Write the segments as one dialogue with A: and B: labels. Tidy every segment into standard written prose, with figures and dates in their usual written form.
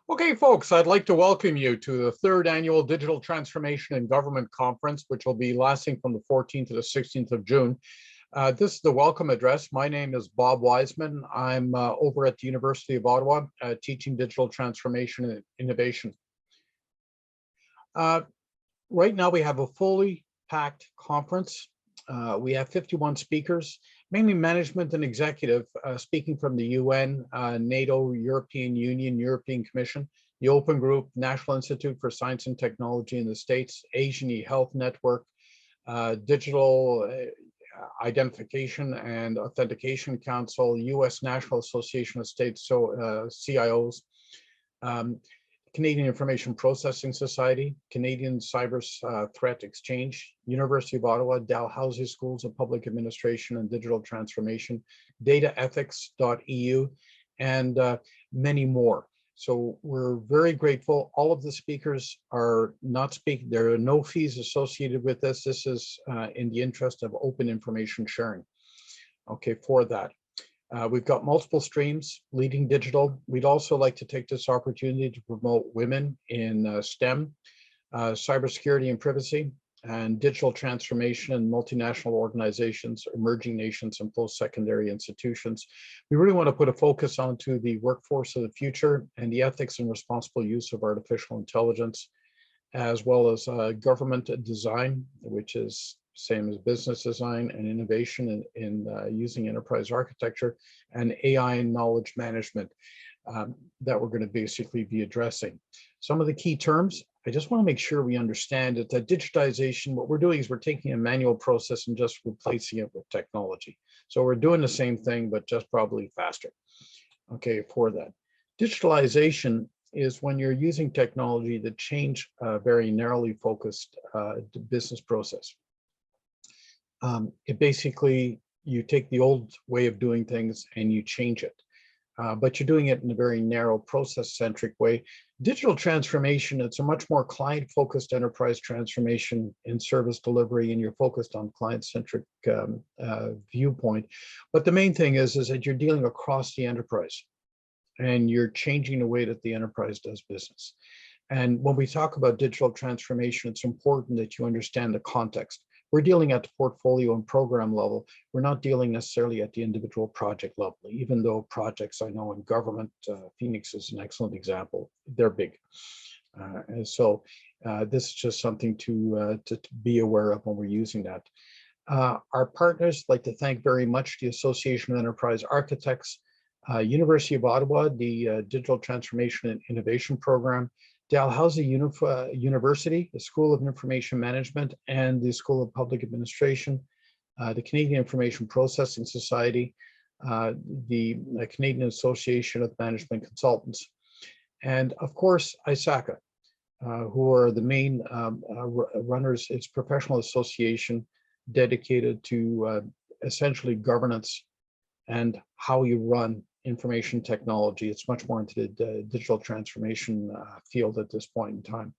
A: Okay, folks, I'd like to welcome you to the third annual Digital Transformation in Government Conference, which will be lasting from the 14th to the 16th of June. This is the welcome address. My name is Bob Wiseman. I'm over at the University of Ottawa teaching digital transformation and innovation. Right now we have a fully packed conference. We have 51 speakers, mainly management and executive, speaking from the UN, NATO, European Union, European Commission, the Open Group, National Institute for Science and Technology in the States, Asian E-Health Network, Digital Identification and Authentication Council, US National Association of States, CIOs, Canadian Information Processing Society, Canadian Cyber Threat Exchange, University of Ottawa, Dalhousie Schools of Public Administration and Digital Transformation, dataethics.eu, and many more. So we're very grateful. All of the speakers are not speaking. There are no fees associated with this. This is in the interest of open information sharing. Okay, for that. We've got multiple streams, leading digital. We'd also like to take this opportunity to promote women in STEM, cybersecurity and privacy, and digital transformation in multinational organizations, emerging nations, and post-secondary institutions. We really want to put a focus onto the workforce of the future and the ethics and responsible use of artificial intelligence, as well as government design, which is same as business design, and innovation in using enterprise architecture, and AI and knowledge management that we're going to basically be addressing. Some of the key terms, I just want to make sure we understand that digitization, what we're doing is we're taking a manual process and just replacing it with technology. So we're doing the same thing, but just probably faster. Okay, for that. Digitalization is when you're using technology to change a very narrowly focused business process. It basically, you take the old way of doing things and you change it, but you're doing it in a very narrow process-centric way. Digital transformation, it's a much more client-focused enterprise transformation in service delivery, and you're focused on client-centric viewpoint. But the main thing is that you're dealing across the enterprise and you're changing the way that the enterprise does business. And when we talk about digital transformation, it's important that you understand the context. We're dealing at the portfolio and program level. We're not dealing necessarily at the individual project level, even though projects I know in government, Phoenix is an excellent example, they're big. And so this is just something to be aware of when we're using that. Our partners, like to thank very much the Association of Enterprise Architects, University of Ottawa, the Digital Transformation and Innovation Program, Dalhousie University, the School of Information Management, and the School of Public Administration, the Canadian Information Processing Society, the Canadian Association of Management Consultants, and of course, ISACA, who are the main runners. It's a professional association dedicated to essentially governance and how you run information technology. It's much more into the digital transformation field at this point in time.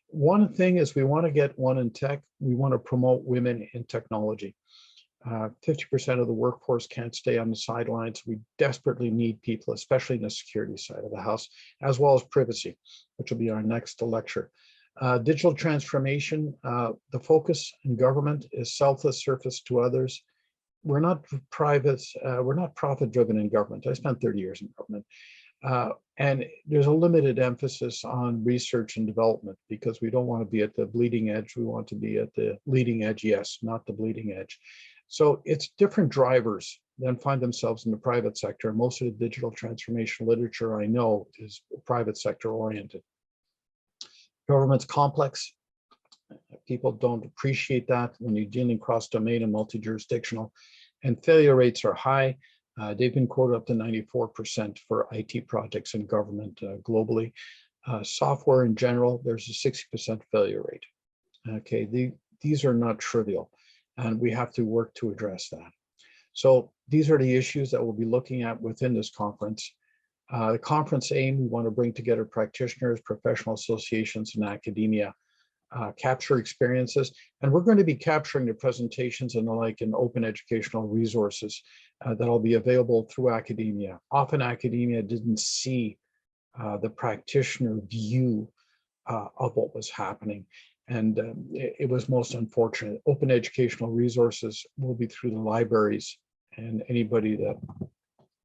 A: One thing is we want to get one in tech. We want to promote women in technology. 50% of the workforce can't stay on the sidelines. We desperately need people, especially in the security side of the house, as well as privacy, which will be our next lecture. Digital transformation, the focus in government is selfless service to others. We're not private, we're not profit-driven in government. I spent 30 years in government. And there's a limited emphasis on research and development because we don't want to be at the bleeding edge. We want to be at the leading edge, yes, not the bleeding edge. So it's different drivers that find themselves in the private sector. Most of the digital transformation literature I know is private sector oriented. Government's complex. People don't appreciate that when you're dealing cross-domain and multi-jurisdictional, and failure rates are high. They've been quoted up to 94% for IT projects in government globally. Software in general, there's a 60% failure rate. Okay, these are not trivial, and we have to work to address that. So these are the issues that we'll be looking at within this conference. The conference aim, we want to bring together practitioners, professional associations, and academia. Capture experiences, and we're going to be capturing the presentations and the like in open educational resources that'll be available through academia. Often academia didn't see the practitioner view of what was happening. And it was most unfortunate. Open educational resources will be through the libraries, and anybody that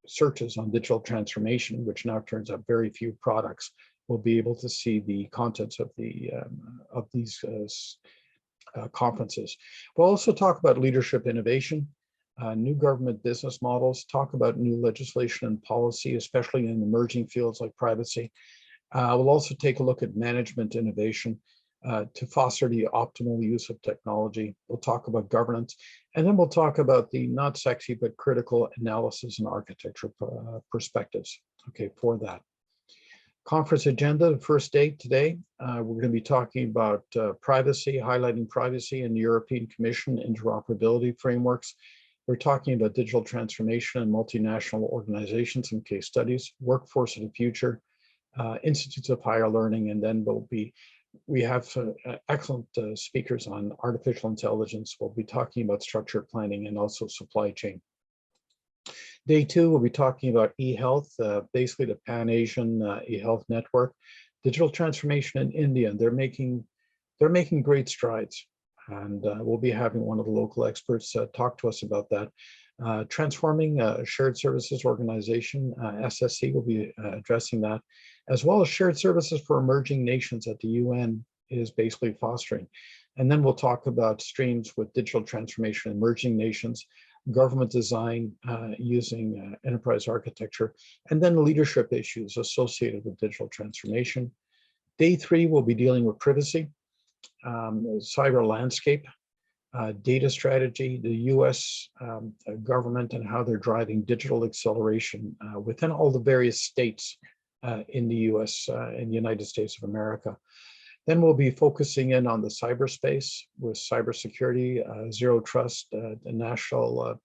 A: searches on digital transformation, which now turns up very few products, will be able to see the contents of these conferences. We'll also talk about leadership innovation, new government business models, talk about new legislation and policy, especially in emerging fields like privacy. We'll also take a look at management innovation to foster the optimal use of technology. We'll talk about governance, and then we'll talk about the not sexy but critical analysis and architecture perspectives. Okay, for that. Conference agenda, the first date today, we're going to be talking about privacy, highlighting privacy in the European Commission interoperability frameworks. We're talking about digital transformation and multinational organizations and case studies, workforce of the future, institutes of higher learning, and then we have excellent speakers on artificial intelligence. We'll be talking about structured planning and also supply chain. Day two, we'll be talking about e-health, basically the Pan-Asian e-health network, digital transformation in India. They're making great strides, and we'll be having one of the local experts talk to us about that. Transforming shared services organization, SSC will be addressing that, as well as shared services for emerging nations that the UN is basically fostering. And then we'll talk about streams with digital transformation in emerging nations, government design using enterprise architecture, and then leadership issues associated with digital transformation. Day three, we'll be dealing with privacy, cyber landscape, data strategy, the US government and how they're driving digital acceleration within all the various states in the US, in the United States of America. Then we'll be focusing in on the cyberspace with cybersecurity, zero trust, the national,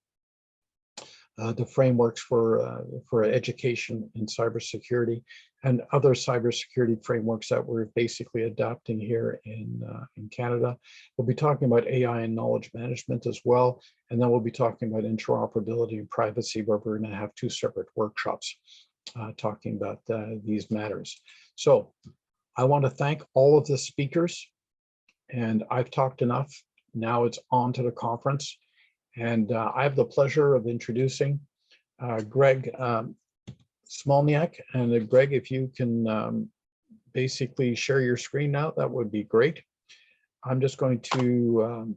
A: the frameworks for education in cybersecurity, and other cybersecurity frameworks that we're basically adapting here in Canada. We'll be talking about AI and knowledge management as well, and then we'll be talking about interoperability and privacy, where we're going to have two separate workshops talking about these matters. So I want to thank all of the speakers, and I've talked enough. Now it's on to the conference, and I have the pleasure of introducing Greg Smolynec. And Greg, if you can basically share your screen now, that would be great. I'm just going to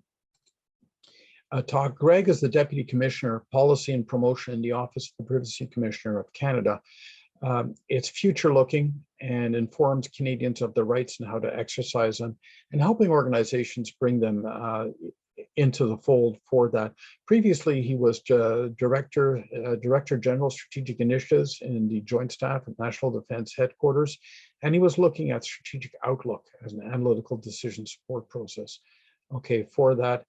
A: talk. Greg is the Deputy Commissioner of Policy and Promotion in the Office of the Privacy Commissioner of Canada. It's future-looking and informs Canadians of their rights and how to exercise them, and helping organizations bring them into the fold for that. Previously, he was Director General Strategic Initiatives in the Joint Staff of National Defence Headquarters, and he was looking at strategic outlook as an analytical decision support process. Okay, for that.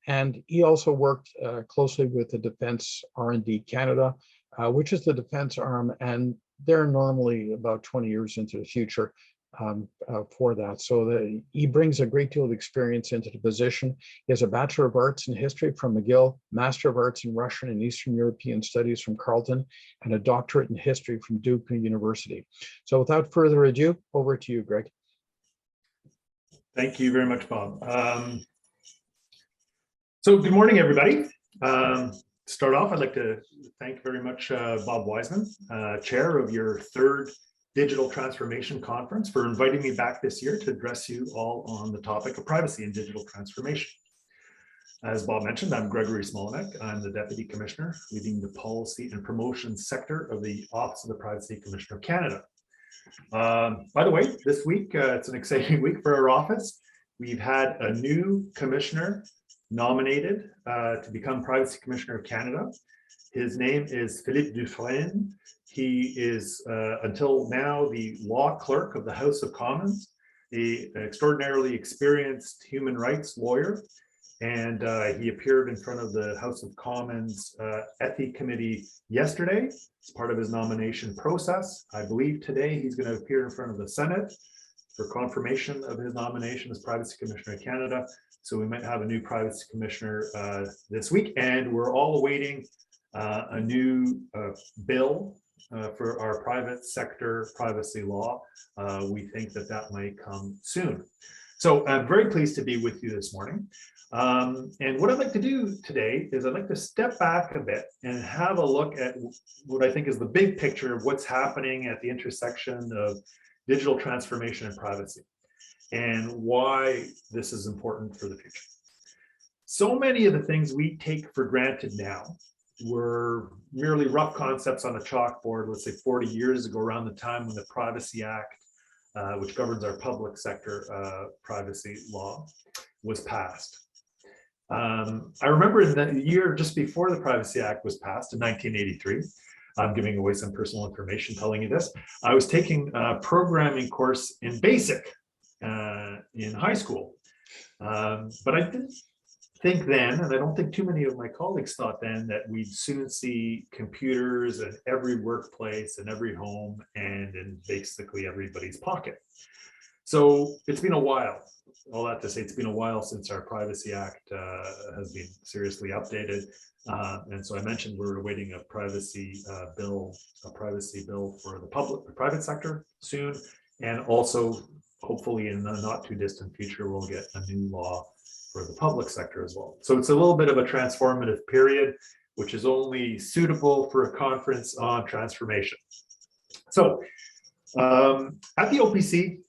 A: And he also worked closely with the Defence R&D Canada, which is the defense arm, and they're normally about 20 years into the future for that. So he brings a great deal of experience into the position. He has a Bachelor of Arts in History from McGill, Master of Arts in Russian and Eastern European Studies from Carleton, and a Doctorate in History from Duke University. So without further ado, over to you, Greg.
B: Thank you very much, Bob. So good morning, everybody. To start off, I'd like to thank very much Bob Wiseman, chair of your third Digital Transformation Conference, for inviting me back this year to address you all on the topic of privacy and digital transformation. As Bob mentioned, I'm Gregory Smolynec. I'm the Deputy Commissioner leading the Policy and Promotion sector of the Office of the Privacy Commissioner of Canada. By the way, this week, it's an exciting week for our office. We've had a new commissioner nominated to become Privacy Commissioner of Canada. His name is Philippe Dufresne. He is, until now, the law clerk of the House of Commons, an extraordinarily experienced human rights lawyer, and he appeared in front of the House of Commons Ethics Committee yesterday as part of his nomination process. I believe today he's going to appear in front of the Senate for confirmation of his nomination as Privacy Commissioner of Canada. So we might have a new Privacy Commissioner this week, and we're all awaiting a new bill for our private sector privacy law. We think that that might come soon. So I'm very pleased to be with you this morning. And what I'd like to do today is I'd like to step back a bit and have a look at what I think is the big picture of what's happening at the intersection of digital transformation and privacy, and why this is important for the future. So many of the things we take for granted now were merely rough concepts on a chalkboard, let's say 40 years ago, around the time when the Privacy Act, which governs our public sector privacy law, was passed. I remember in the year just before the Privacy Act was passed in 1983, I'm giving away some personal information telling you this, I was taking a programming course in BASIC in high school. But I didn't think then, and I don't think too many of my colleagues thought then, that we'd soon see computers in every workplace, in every home, and in basically everybody's pocket. So it's been a while. All that to say, it's been a while since our Privacy Act has been seriously updated. And so I mentioned we're awaiting a privacy bill for the private sector soon. And also, hopefully in the not too distant future, we'll get a new law for the public sector as well. So it's a little bit of a transformative period, which is only suitable for a conference on transformation. So at the OPC,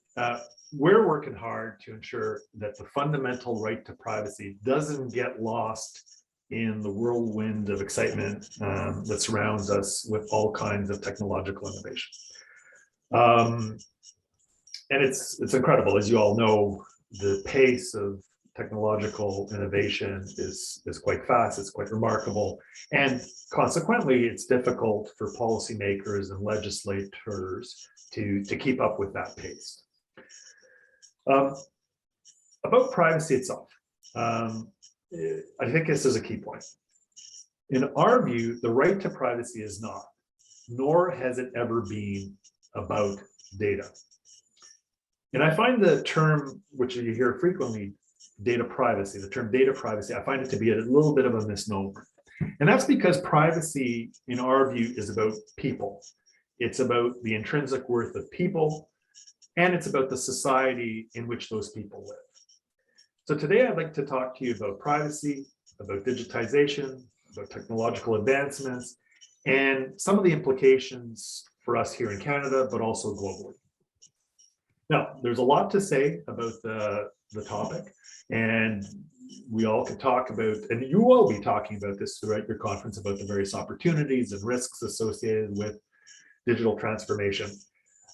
B: we're working hard to ensure that the fundamental right to privacy doesn't get lost in the whirlwind of excitement that surrounds us with all kinds of technological innovation. And it's incredible, as you all know, the pace of technological innovation is quite fast, it's quite remarkable, and consequently, it's difficult for policymakers and legislators to keep up with that pace. About privacy itself, I think this is a key point. In our view, the right to privacy is not, nor has it ever been, about data. And I find the term, which you hear frequently, data privacy, the term data privacy, I find it to be a little bit of a misnomer. And that's because privacy, in our view, is about people. It's about the intrinsic worth of people, and it's about the society in which those people live. So today I'd like to talk to you about privacy, about digitization, about technological advancements, and some of the implications for us here in Canada, but also globally. Now, there's a lot to say about the topic, and we all could talk about, and you will be talking about this throughout your conference, about the various opportunities and risks associated with digital transformation.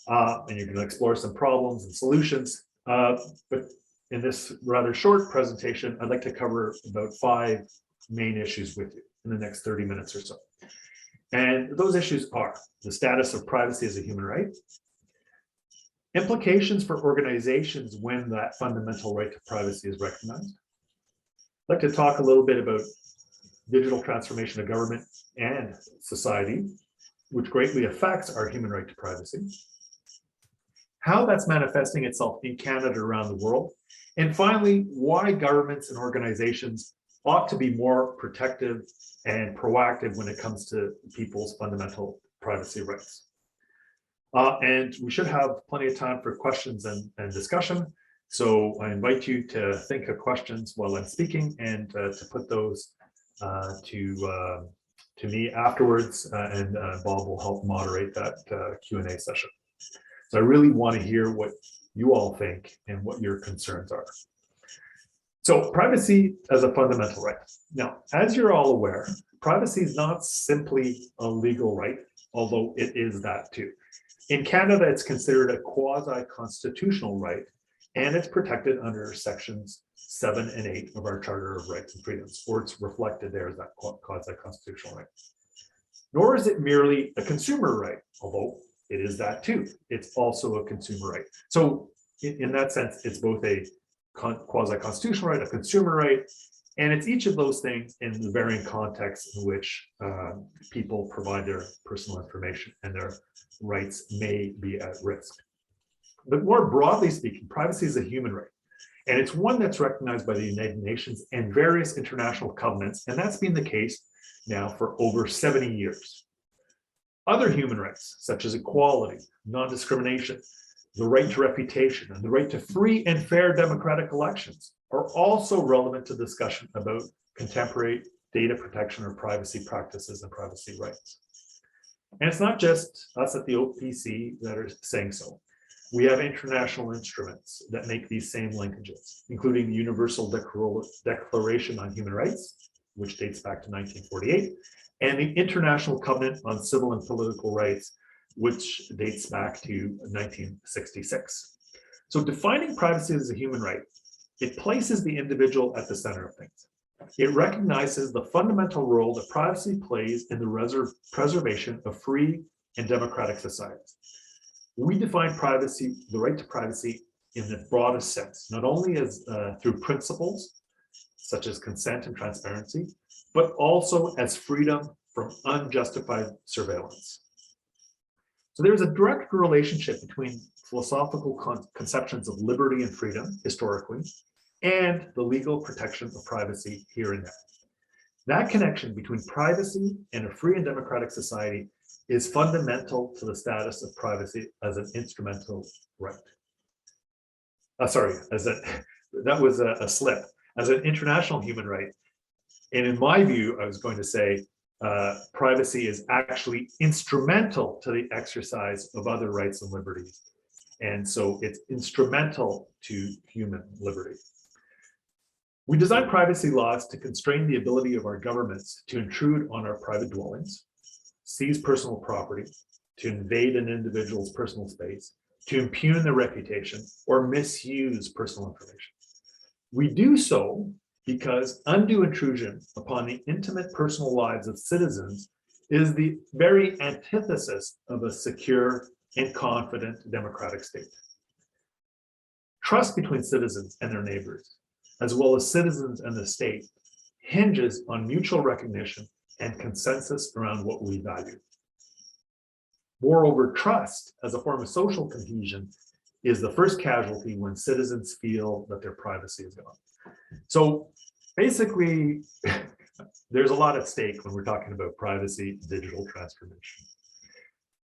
B: And you're going to explore some problems and solutions. But in this rather short presentation, I'd like to cover about 5 main issues with you in the next 30 minutes or so. And those issues are the status of privacy as a human right, implications for organizations when that fundamental right to privacy is recognized. I'd like to talk a little bit about digital transformation of government and society, which greatly affects our human right to privacy, how that's manifesting itself in Canada around the world, and finally, why governments and organizations ought to be more protective and proactive when it comes to people's fundamental privacy rights. And we should have plenty of time for questions and discussion. So I invite you to think of questions while I'm speaking and to put those to me afterwards, and Bob will help moderate that Q&A session. So I really want to hear what you all think and what your concerns are. So privacy as a fundamental right. Now, as you're all aware, privacy is not simply a legal right, although it is that too. In Canada, it's considered a quasi-constitutional right, and it's protected under sections 7 and 8 of our Charter of Rights and Freedoms, or it's reflected there as that quasi-constitutional right. Nor is it merely a consumer right, although it is that too. It's also a consumer right. So in that sense, it's both a quasi-constitutional right, a consumer right, and it's each of those things in the varying contexts in which people provide their personal information and their rights may be at risk. But more broadly speaking, privacy is a human right, and it's one that's recognized by the United Nations and various international covenants, and that's been the case now for over 70 years. Other human rights, such as equality, non-discrimination, the right to reputation, and the right to free and fair democratic elections, are also relevant to discussion about contemporary data protection or privacy practices and privacy rights. And it's not just us at the OPC that are saying so. We have international instruments that make these same linkages, including the Universal Declaration on Human Rights, which dates back to 1948, and the International Covenant on Civil and Political Rights, which dates back to 1966. So defining privacy as a human right, it places the individual at the center of things. It recognizes the fundamental role that privacy plays in the preservation of free and democratic societies. We define privacy, the right to privacy, in the broadest sense, not only as through principles such as consent and transparency, but also as freedom from unjustified surveillance. So there's a direct relationship between philosophical conceptions of liberty and freedom historically, and the legal protection of privacy here and there. That connection between privacy and a free and democratic society is fundamental to the status of privacy as an instrumental right. That was a slip. As an international human right. And in my view, I was going to say, privacy is actually instrumental to the exercise of other rights and liberties. And so it's instrumental to human liberty. We design privacy laws to constrain the ability of our governments to intrude on our private dwellings, seize personal property, to invade an individual's personal space, to impugn their reputation, or misuse personal information. We do so because undue intrusion upon the intimate personal lives of citizens is the very antithesis of a secure and confident democratic state. Trust between citizens and their neighbors, as well as citizens and the state, hinges on mutual recognition and consensus around what we value. Moreover, trust as a form of social cohesion is the first casualty when citizens feel that their privacy is gone. So basically, there's a lot at stake when we're talking about privacy, digital transformation.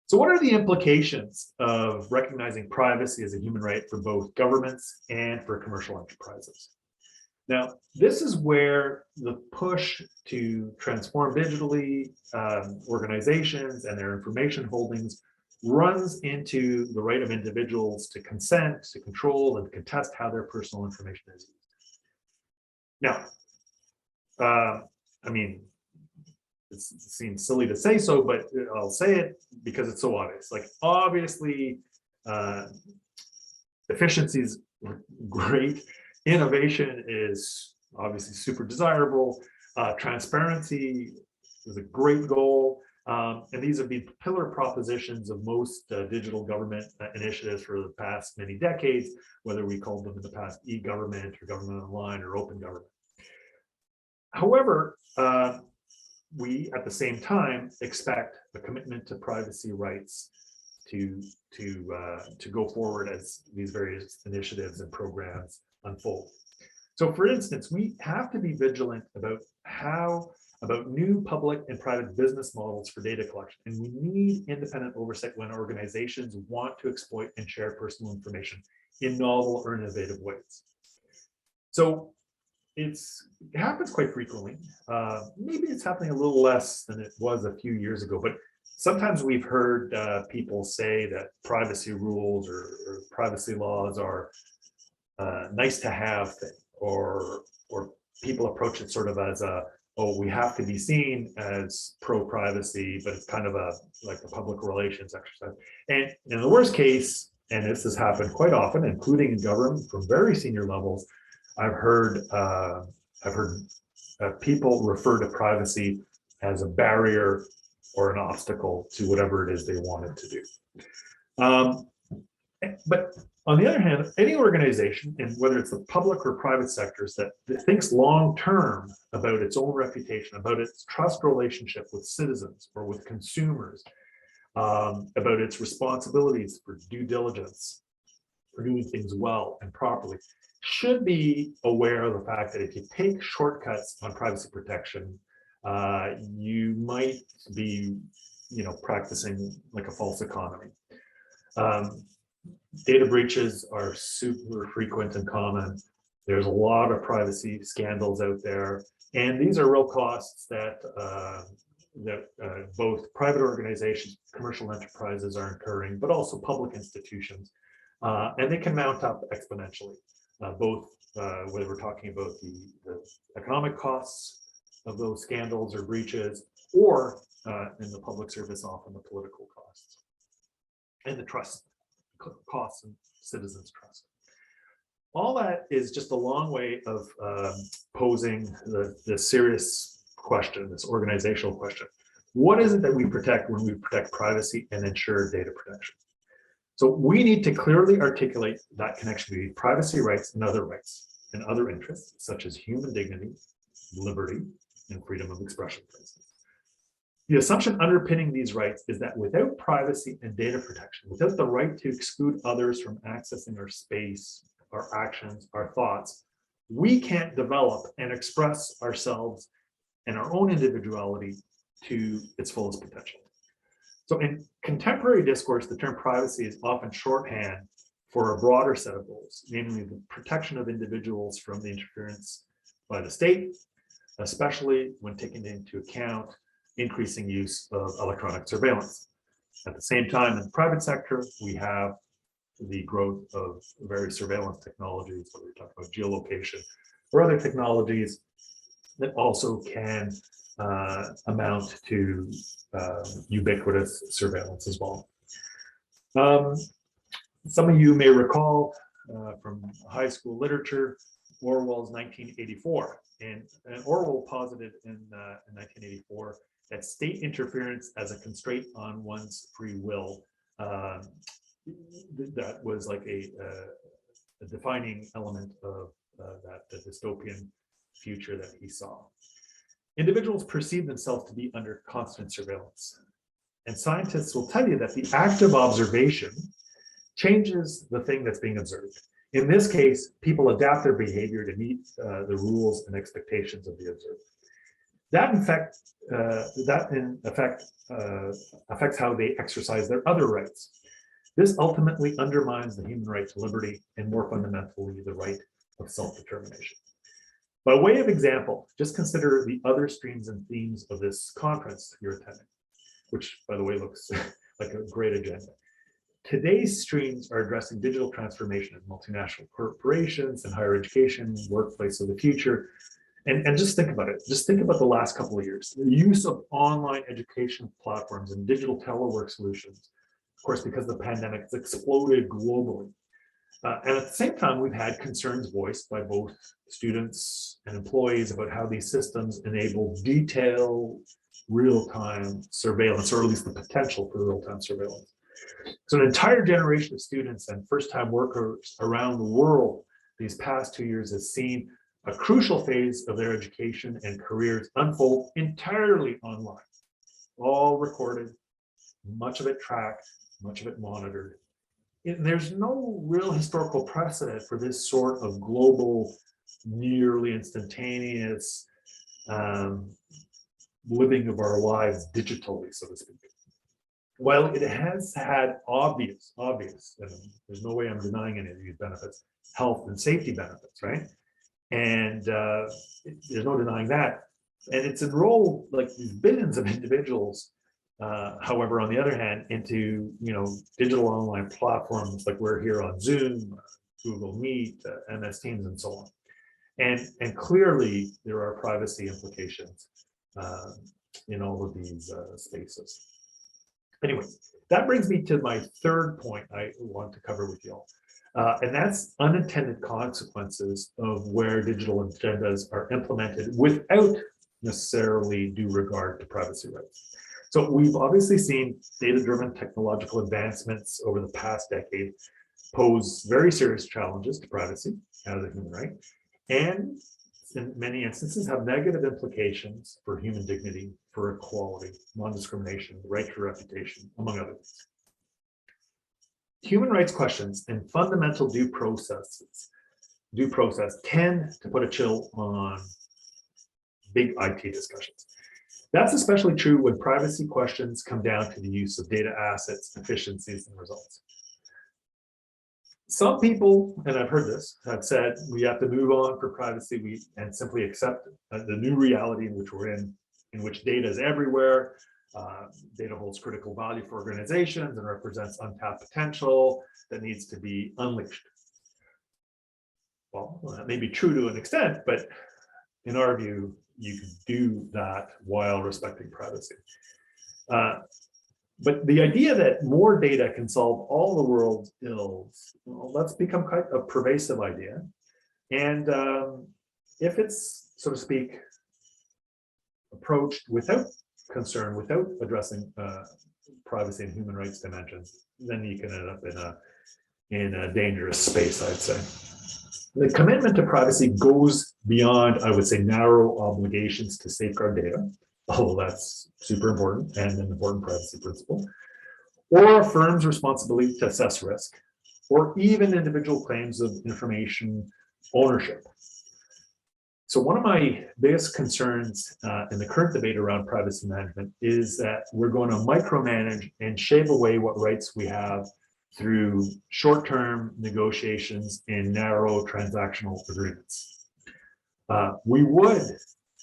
B: So what are the implications of recognizing privacy as a human right for both governments and for commercial enterprises? Now, this is where the push to transform digitally organizations and their information holdings runs into the right of individuals to consent, to control, and contest how their personal information is used. Now, I mean, it seems silly to say so, but I'll say it because it's so obvious. Like, obviously, efficiency is great. Innovation is obviously super desirable. Transparency is a great goal. And these have been pillar propositions of most digital government initiatives for the past many decades, whether we called them in the past e-government or government online or open government. However, we at the same time expect a commitment to privacy rights to go forward as these various initiatives and programs unfold. So for instance, we have to be vigilant about new public and private business models for data collection. And we need independent oversight when organizations want to exploit and share personal information in novel or innovative ways. So it happens quite frequently. Maybe it's happening a little less than it was a few years ago, but sometimes we've heard people say that privacy rules or privacy laws are nice to have thing, or people approach it sort of as a, oh, we have to be seen as pro-privacy, but it's kind of like a public relations exercise. And in the worst case, and this has happened quite often, including in government from very senior levels, I've heard people refer to privacy as a barrier or an obstacle to whatever it is they wanted to do. But on the other hand, any organization, and whether it's the public or private sectors, that thinks long-term about its own reputation, about its trust relationship with citizens or with consumers, about its responsibilities for due diligence, for doing things well and properly, should be aware of the fact that if you take shortcuts on privacy protection, you might be practicing like a false economy. Data breaches are super frequent and common. There's a lot of privacy scandals out there, and these are real costs that both private organizations, commercial enterprises are incurring, but also public institutions, and they can mount up exponentially. Both whether we're talking about the economic costs of those scandals or breaches, or in the public service, often the political costs and the trust costs and citizens' trust. All that is just a long way of posing the serious question, this organizational question. What is it that we protect when we protect privacy and ensure data protection? So we need to clearly articulate that connection between privacy rights and other interests, such as human dignity, liberty, and freedom of expression, for instance. The assumption underpinning these rights is that without privacy and data protection, without the right to exclude others from accessing our space, our actions, our thoughts, we can't develop and express ourselves and our own individuality to its fullest potential. So in contemporary discourse, the term privacy is often shorthand for a broader set of goals, namely the protection of individuals from the interference by the state, especially when taking into account increasing use of electronic surveillance. At the same time, in the private sector, we have the growth of various surveillance technologies, whether we're talking about geolocation or other technologies that also can amount to ubiquitous surveillance as well. Some of you may recall from high school literature, Orwell's 1984, and Orwell posited in 1984 that state interference as a constraint on one's free will, that was like a defining element of the dystopian future that he saw. Individuals perceive themselves to be under constant surveillance. And scientists will tell you that the act of observation changes the thing that's being observed. In this case, people adapt their behavior to meet the rules and expectations of the observer. That in effect affects how they exercise their other rights. This ultimately undermines the human right to liberty and, more fundamentally, the right of self-determination. By way of example, just consider the other streams and themes of this conference you're attending, which, by the way, looks like a great agenda. Today's streams are addressing digital transformation in multinational corporations and higher education, workplace of the future. And just think about it. Just think about the last couple of years. The use of online education platforms and digital telework solutions, of course, because of the pandemic, it's exploded globally. And at the same time, we've had concerns voiced by both students and employees about how these systems enable detailed real-time surveillance, or at least the potential for real-time surveillance. So an entire generation of students and first-time workers around the world these past 2 years has seen a crucial phase of their education and careers unfold entirely online, all recorded, much of it tracked, much of it monitored. There's no real historical precedent for this sort of global, nearly instantaneous living of our lives digitally, so to speak. While it has had obvious, and there's no way I'm denying any of these benefits, health and safety benefits, right? And there's no denying that. And it's enrolled like these billions of individuals, however, on the other hand, into digital online platforms like we're here on Zoom, Google Meet, MS Teams, and so on. And clearly there are privacy implications in all of these spaces. Anyway, that brings me to my third point I want to cover with you all. And that's unintended consequences of where digital agendas are implemented without necessarily due regard to privacy rights. So we've obviously seen data-driven technological advancements over the past decade pose very serious challenges to privacy as a human right, and in many instances have negative implications for human dignity, for equality, non-discrimination, the right to reputation, among other things. Human rights questions and fundamental due process tend to put a chill on big IT discussions. That's especially true when privacy questions come down to the use of data assets, efficiencies, and results. Some people, and I've heard this, have said we have to move on for privacy and simply accept the new reality in which we're in which data is everywhere. Data holds critical value for organizations and represents untapped potential that needs to be unleashed. Well, that may be true to an extent, but in our view, you can do that while respecting privacy. But the idea that more data can solve all the world's ills, well, that's become quite a pervasive idea. And if it's, so to speak, approached without concern, without addressing privacy and human rights dimensions, then you can end up in a dangerous space, I'd say. The commitment to privacy goes beyond, I would say, narrow obligations to safeguard data, although that's super important and an important privacy principle, or a firm's responsibility to assess risk, or even individual claims of information ownership. So one of my biggest concerns in the current debate around privacy management is that we're going to micromanage and shave away what rights we have through short-term negotiations in narrow transactional agreements. We would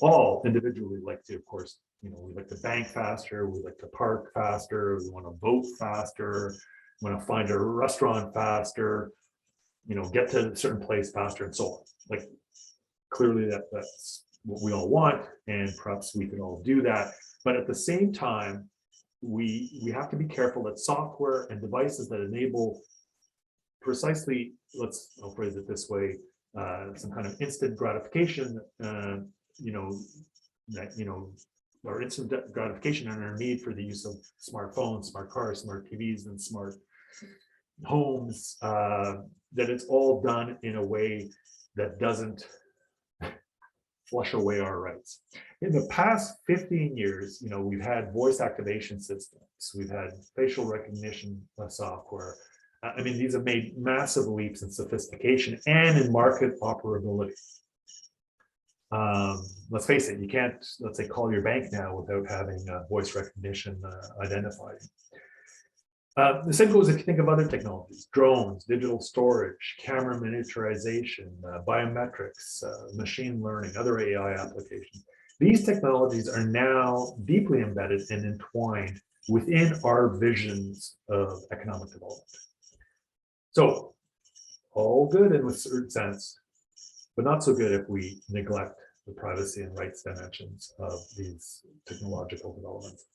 B: all individually like to, of course, we like to bank faster, we like to park faster, we want to vote faster, we want to find a restaurant faster, get to a certain place faster, and so on. Like, clearly that's what we all want, and perhaps we can all do that. But at the same time, we have to be careful that software and devices that enable precisely, I'll phrase it this way, some kind of instant gratification, or instant gratification and our need for the use of smartphones, smart cars, smart TVs, and smart homes, that it's all done in a way that doesn't flush away our rights. In the past 15 years, we've had voice activation systems, we've had facial recognition software. I mean, these have made massive leaps in sophistication and in market operability. Let's face it, you can't, let's say, call your bank now without having voice recognition identified. The same goes if you think of other technologies: drones, digital storage, camera miniaturization, biometrics, machine learning, other AI applications. These technologies are now deeply embedded and entwined within our visions of economic development. So, all good in a certain sense, but not so good if we neglect the privacy and rights dimensions of these technological developments.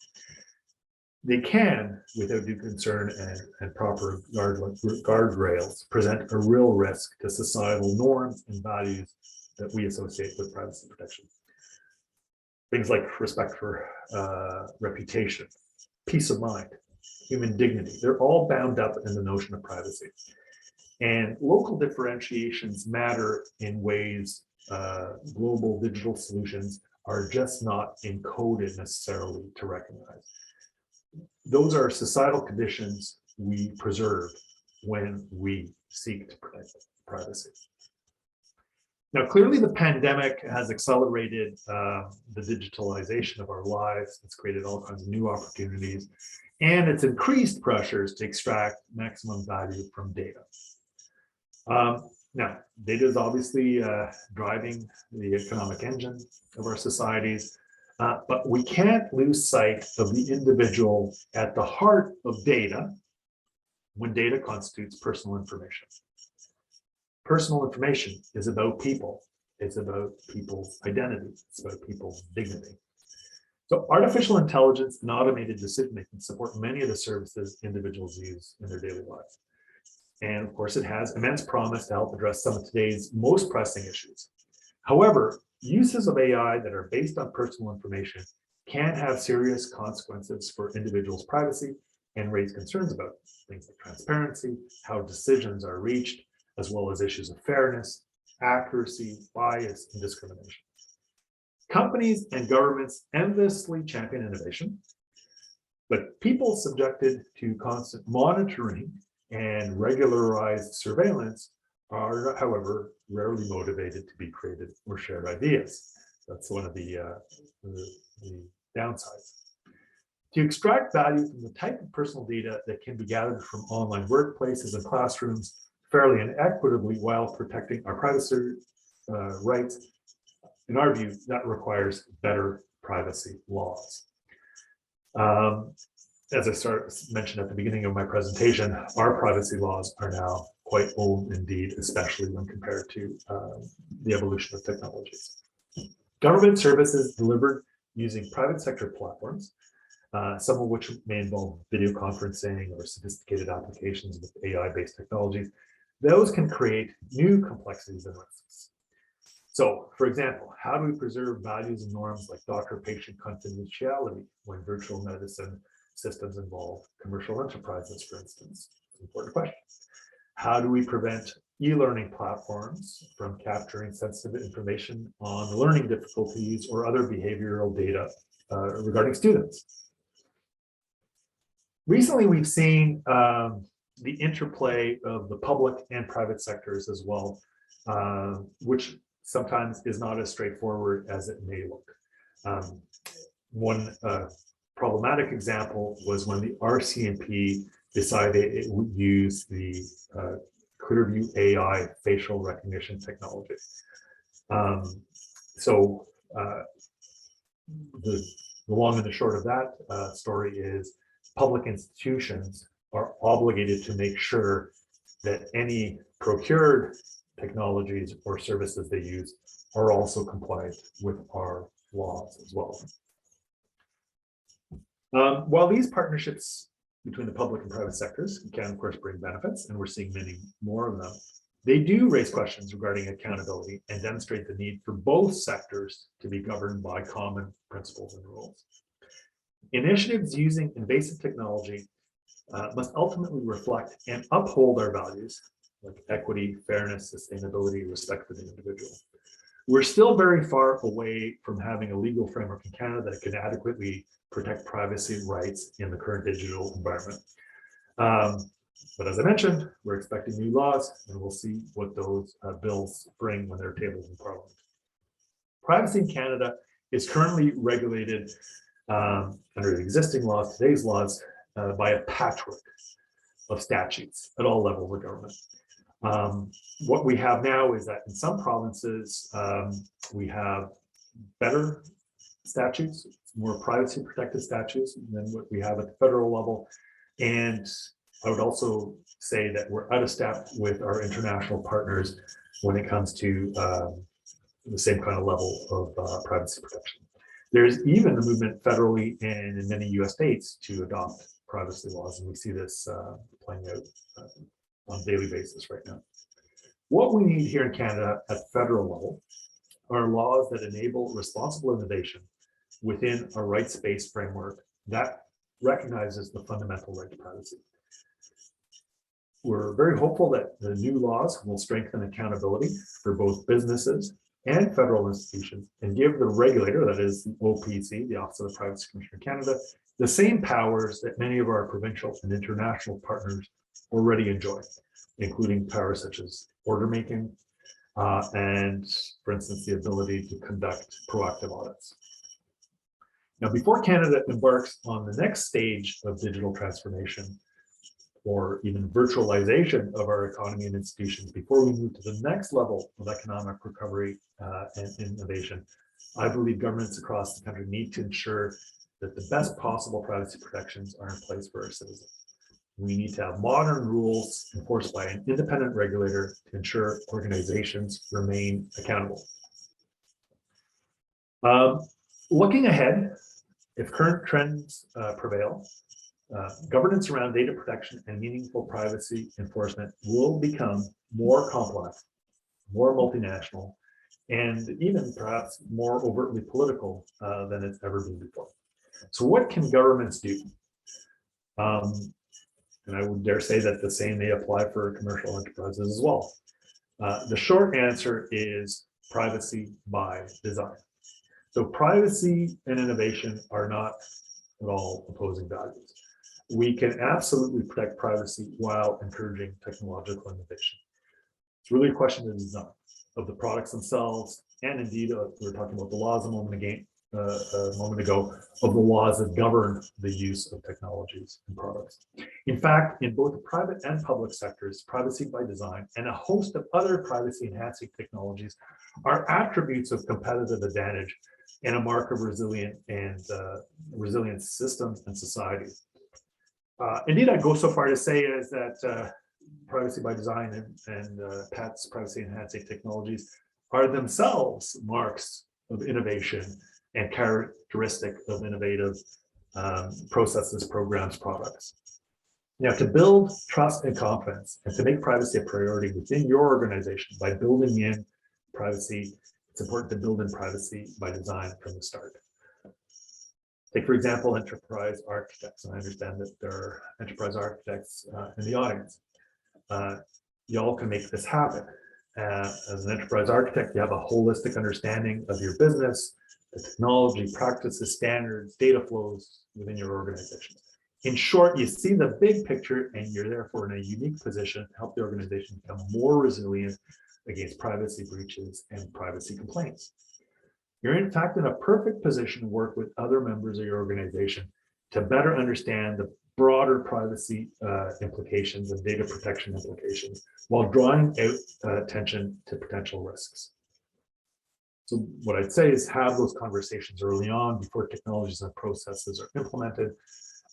B: They can, without due concern and proper guardrails, present a real risk to societal norms and values that we associate with privacy protection. Things like respect for reputation, peace of mind, human dignity, they're all bound up in the notion of privacy. And local differentiations matter in ways global digital solutions are just not encoded necessarily to recognize. Those are societal conditions we preserve when we seek to protect privacy. Now, clearly the pandemic has accelerated the digitalization of our lives. It's created all kinds of new opportunities, and it's increased pressures to extract maximum value from data. Now, data is obviously driving the economic engine of our societies, but we can't lose sight of the individual at the heart of data when data constitutes personal information. Personal information is about people. It's about people's identity. It's about people's dignity. So artificial intelligence and automated decision-making support many of the services individuals use in their daily lives. And of course, it has immense promise to help address some of today's most pressing issues. However, uses of AI that are based on personal information can have serious consequences for individuals' privacy and raise concerns about things like transparency, how decisions are reached, as well as issues of fairness, accuracy, bias, and discrimination. Companies and governments endlessly champion innovation, but people subjected to constant monitoring and regularized surveillance are, however, rarely motivated to be creative or share ideas. That's one of the downsides. To extract value from the type of personal data that can be gathered from online workplaces and classrooms fairly and equitably while protecting our privacy rights, in our view, that requires better privacy laws. As I mentioned at the beginning of my presentation, our privacy laws are now quite old indeed, especially when compared to the evolution of technologies. Government services delivered using private sector platforms, some of which may involve video conferencing or sophisticated applications with AI-based technologies, those can create new complexities and risks. So, for example, how do we preserve values and norms like doctor-patient confidentiality when virtual medicine systems involve commercial enterprises, for instance? It's an important question. How do we prevent e-learning platforms from capturing sensitive information on learning difficulties or other behavioral data regarding students? Recently, we've seen the interplay of the public and private sectors as well, which sometimes is not as straightforward as it may look. One problematic example was when the RCMP decided it would use the Clearview AI facial recognition technology. The long and the short of that story is public institutions are obligated to make sure that any procured technologies or services they use are also compliant with our laws as well. While these partnerships between the public and private sectors can, of course, bring benefits, and we're seeing many more of them, they do raise questions regarding accountability and demonstrate the need for both sectors to be governed by common principles and rules. Initiatives using invasive technology must ultimately reflect and uphold our values like equity, fairness, sustainability, respect for the individual. We're still very far away from having a legal framework in Canada that can adequately protect privacy rights in the current digital environment. But as I mentioned, we're expecting new laws, and we'll see what those bills bring when they're tabled in Parliament. Privacy in Canada is currently regulated under the existing laws, today's laws, by a patchwork of statutes at all levels of government. What we have now is that in some provinces, we have better statutes, more privacy protected statutes than what we have at the federal level. And I would also say that we're out of step with our international partners when it comes to the same kind of level of privacy protection. There's even a movement federally and in many US states to adopt privacy laws, and we see this playing out on a daily basis right now. What we need here in Canada at federal level are laws that enable responsible innovation within a rights-based framework that recognizes the fundamental right to privacy. We're very hopeful that the new laws will strengthen accountability for both businesses and federal institutions and give the regulator, that is the OPC, the Office of the Privacy Commissioner of Canada, the same powers that many of our provincial and international partners already enjoy, including powers such as order making and, for instance, the ability to conduct proactive audits. Now, before Canada embarks on the next stage of digital transformation or even virtualization of our economy and institutions, before we move to the next level of economic recovery and innovation, I believe governments across the country need to ensure that the best possible privacy protections are in place for our citizens. We need to have modern rules enforced by an independent regulator to ensure organizations remain accountable. Looking ahead, if current trends prevail, governance around data protection and meaningful privacy enforcement will become more complex, more multinational, and even perhaps more overtly political than it's ever been before. So what can governments do? And I would dare say that the same may apply for commercial enterprises as well. The short answer is privacy by design. So privacy and innovation are not at all opposing values. We can absolutely protect privacy while encouraging technological innovation. It's really a question of design of the products themselves, and indeed, we were talking about the laws a moment a moment ago, of the laws that govern the use of technologies and products. In fact, in both the private and public sectors, privacy by design and a host of other privacy enhancing technologies are attributes of competitive advantage and a mark of resilient systems and societies. Indeed, I'd go so far to say is that privacy by design and PET's privacy enhancing technologies are themselves marks of innovation and characteristic of innovative processes, programs, products. Now, to build trust and confidence and to make privacy a priority within your organization by building in privacy, it's important to build in privacy by design from the start. Take, for example, enterprise architects, and I understand that there are enterprise architects in the audience. Y'all can make this happen. As an enterprise architect, you have a holistic understanding of your business, the technology, practices, standards, data flows within your organization. In short, you see the big picture and you're therefore in a unique position to help the organization become more resilient against privacy breaches and privacy complaints. You're in fact in a perfect position to work with other members of your organization to better understand the broader privacy implications and data protection implications while drawing out attention to potential risks. So what I'd say is have those conversations early on before technologies and processes are implemented.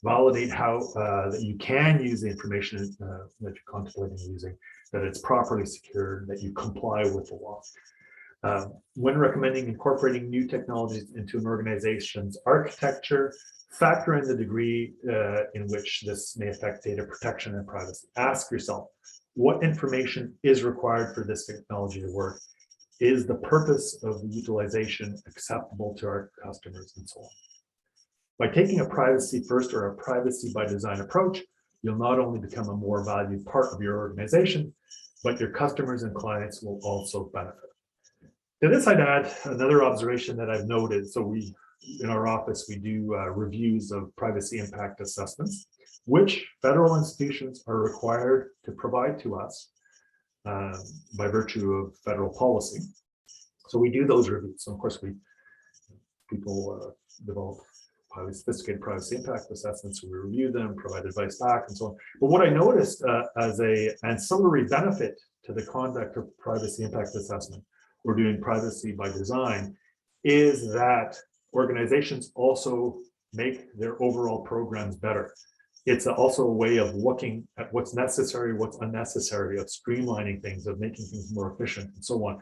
B: Validate how that you can use the information that you're contemplating using, that it's properly secured, that you comply with the law. When recommending incorporating new technologies into an organization's architecture, factor in the degree in which this may affect data protection and privacy. Ask yourself, what information is required for this technology to work? Is the purpose of the utilization acceptable to our customers and so on? By taking a privacy first or a privacy by design approach, you'll not only become a more valued part of your organization, but your customers and clients will also benefit. To this, I'd add another observation that I've noted. So we, in our office, we do reviews of privacy impact assessments, which federal institutions are required to provide to us by virtue of federal policy. So we do those reviews. So of course, people develop highly sophisticated privacy impact assessments. So we review them, provide advice back, and so on. But what I noticed as an ancillary benefit to the conduct of privacy impact assessment or doing privacy by design is that organizations also make their overall programs better. It's also a way of looking at what's necessary, what's unnecessary, of streamlining things, of making things more efficient, and so on.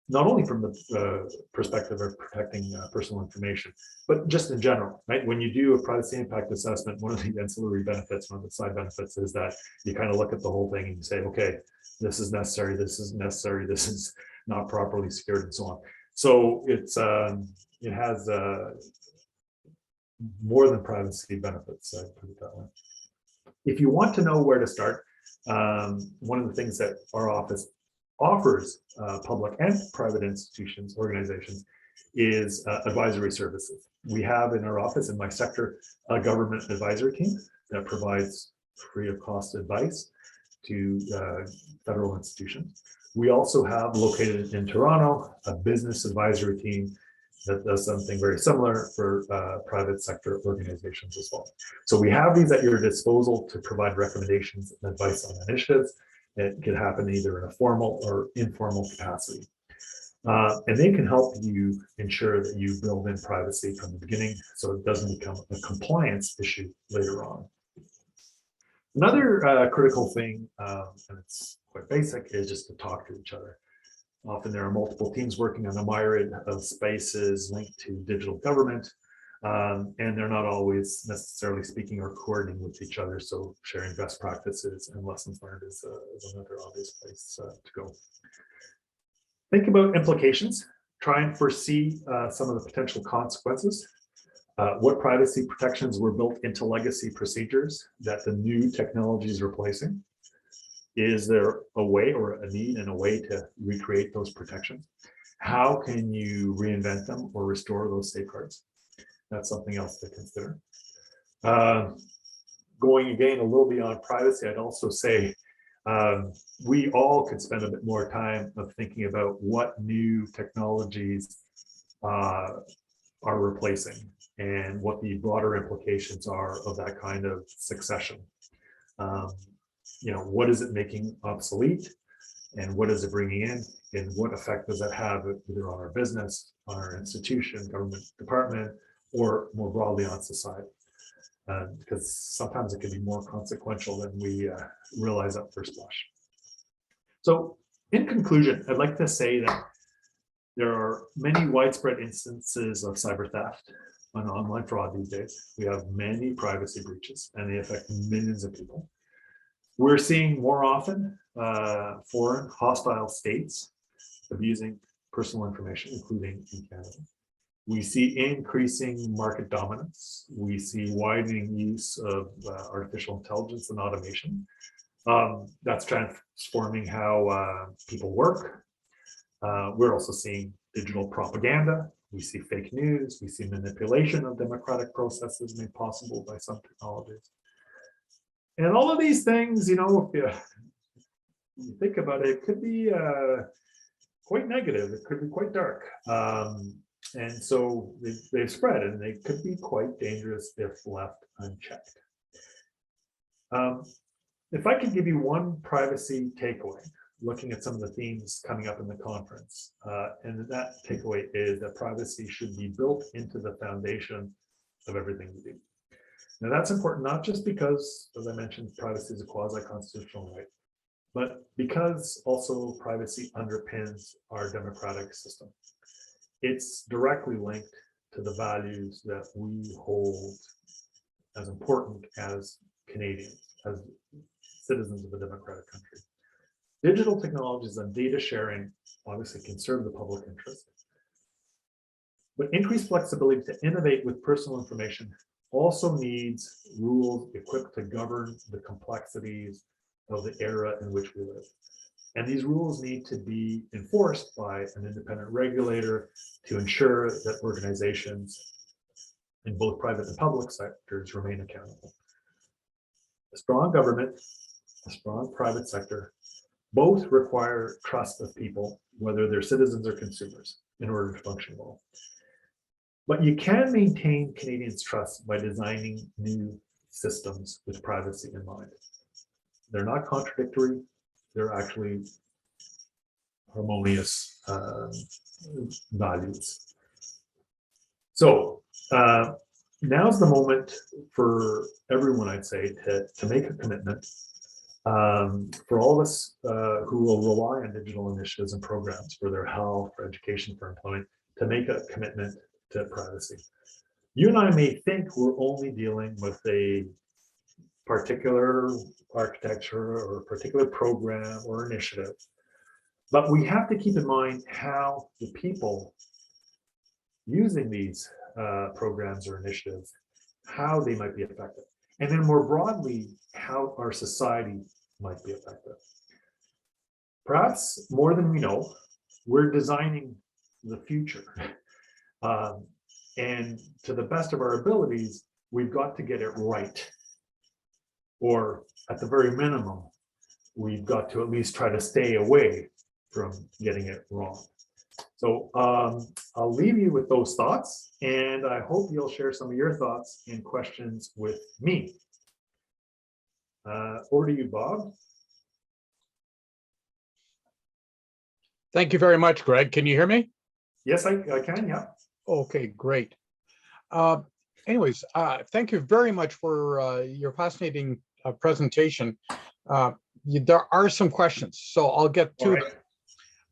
B: Not only from the perspective of protecting personal information, but just in general, right? When you do a privacy impact assessment, one of the ancillary benefits, one of the side benefits is that you kind of look at the whole thing and you say, okay, this is necessary, this is necessary, this is not properly secured, and so on. So it's it has more than privacy benefits, I put it that way. If you want to know where to start, one of the things that our office offers public and private institutions, organizations, is advisory services. We have in our office, in my sector, a government advisory team that provides free of cost advice to federal institutions. We also have, located in Toronto, a business advisory team that does something very similar for private sector organizations as well. So we have these at your disposal to provide recommendations and advice on initiatives. It could happen either in a formal or informal capacity. And they can help you ensure that you build in privacy from the beginning so it doesn't become a compliance issue later on. Another critical thing, and it's quite basic, is just to talk to each other. Often there are multiple teams working on a myriad of spaces linked to digital government, and they're not always necessarily speaking or coordinating with each other. So sharing best practices and lessons learned is another obvious place to go. Think about implications. Try and foresee some of the potential consequences. What privacy protections were built into legacy procedures that the new technology is replacing? Is there a way or a need and a way to recreate those protections? How can you reinvent them or restore those safeguards? That's something else to consider. Going again a little beyond privacy, I'd also say we all could spend a bit more time of thinking about what new technologies are replacing and what the broader implications are of that kind of succession. What is it making obsolete, and what is it bringing in, and what effect does that have either on our business, on our institution, government department, or more broadly on society? Because sometimes it can be more consequential than we realize at first blush. So in conclusion, I'd like to say that there are many widespread instances of cyber theft and online fraud these days. We have many privacy breaches, and they affect millions of people. We're seeing more often foreign hostile states abusing personal information, including in Canada. We see increasing market dominance. We see widening use of artificial intelligence and automation. That's transforming how people work. We're also seeing digital propaganda. We see fake news. We see manipulation of democratic processes made possible by some technologies. And all of these things, if you think about it, it could be quite negative. It could be quite dark. And so they've spread, and they could be quite dangerous if left unchecked. If I could give you one privacy takeaway, looking at some of the themes coming up in the conference, and that takeaway is that privacy should be built into the foundation of everything we do. Now that's important, not just because, as I mentioned, privacy is a quasi-constitutional right, but because also privacy underpins our democratic system. It's directly linked to the values that we hold as important as Canadians, as citizens of a democratic country. Digital technologies and data sharing obviously can serve the public interest, but increased flexibility to innovate with personal information also needs rules equipped to govern the complexities of the era in which we live. And these rules need to be enforced by an independent regulator to ensure that organizations in both private and public sectors remain accountable. A strong government, a strong private sector, both require trust of people, whether they're citizens or consumers, in order to function well. But you can maintain Canadians' trust by designing new systems with privacy in mind. They're not contradictory, they're actually harmonious values. So now's the moment for everyone, I'd say, to make a commitment. For all of us who will rely on digital initiatives and programs for their health, for education, for employment, to make a commitment to privacy. You and I may think we're only dealing with a particular architecture or a particular program or initiative, but we have to keep in mind how the people using these programs or initiatives, how they might be affected. And then more broadly, how our society might be affected. Perhaps more than we know, we're designing the future. And to the best of our abilities, we've got to get it right. Or at the very minimum, we've got to at least try to stay away from getting it wrong. So I'll leave you with those thoughts, and I hope you'll share some of your thoughts and questions with me. Over to you, Bob.
A: Thank you very much, Greg. Can you hear me?
B: Yes, I can, yeah.
A: Okay, great. Anyways, thank you very much for your fascinating presentation. There are some questions, so I'll get to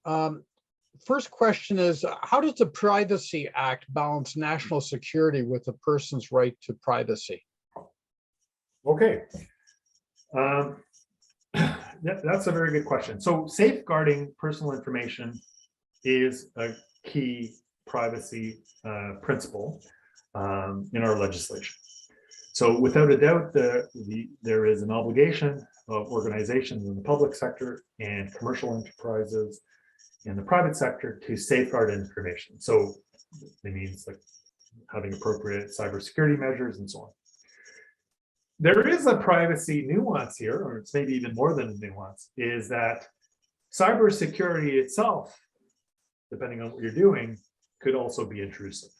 A: them. First question is, how does the Privacy Act balance national security with a person's right to privacy?
B: Okay. That's a very good question. So safeguarding personal information is a key privacy principle in our legislation. So without a doubt, there is an obligation of organizations in the public sector and commercial enterprises in the private sector to safeguard information. So it means like having appropriate cybersecurity measures and so on. There is a privacy nuance here, or it's maybe even more than a nuance, is that cybersecurity itself, depending on what you're doing, could also be intrusive.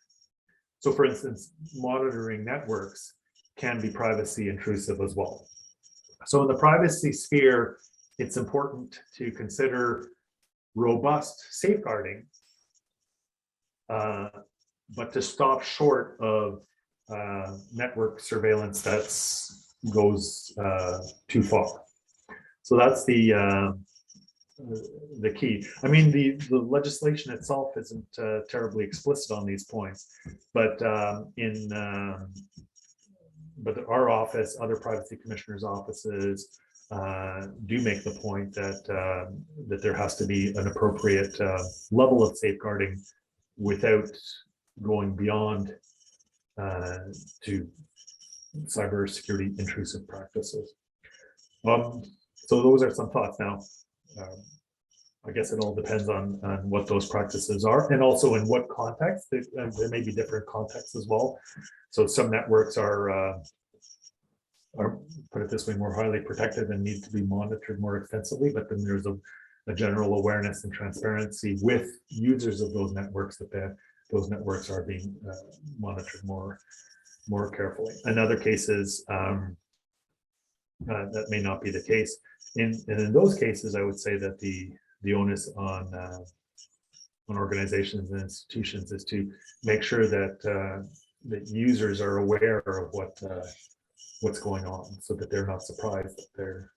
B: So for instance, monitoring networks can be privacy intrusive as well. So in the privacy sphere, it's important to consider robust safeguarding, but to stop short of network surveillance that goes too far. So that's the key. I mean, the legislation itself isn't terribly explicit on these points, but but our office, other privacy commissioners' offices do make the point that that there has to be an appropriate level of safeguarding without going beyond to cybersecurity intrusive practices. So those are some thoughts. Now, I guess it all depends on what those practices are, and also in what context. There may be different contexts as well. So some networks are, put it this way, more highly protected and need to be monitored more extensively. But then there's a general awareness and transparency with users of those networks that those networks are being monitored more carefully. In other cases, that may not be the case. And in those cases, I would say that the onus on organizations and institutions is to make sure that that users are aware of what's going on, so that they're not surprised that they're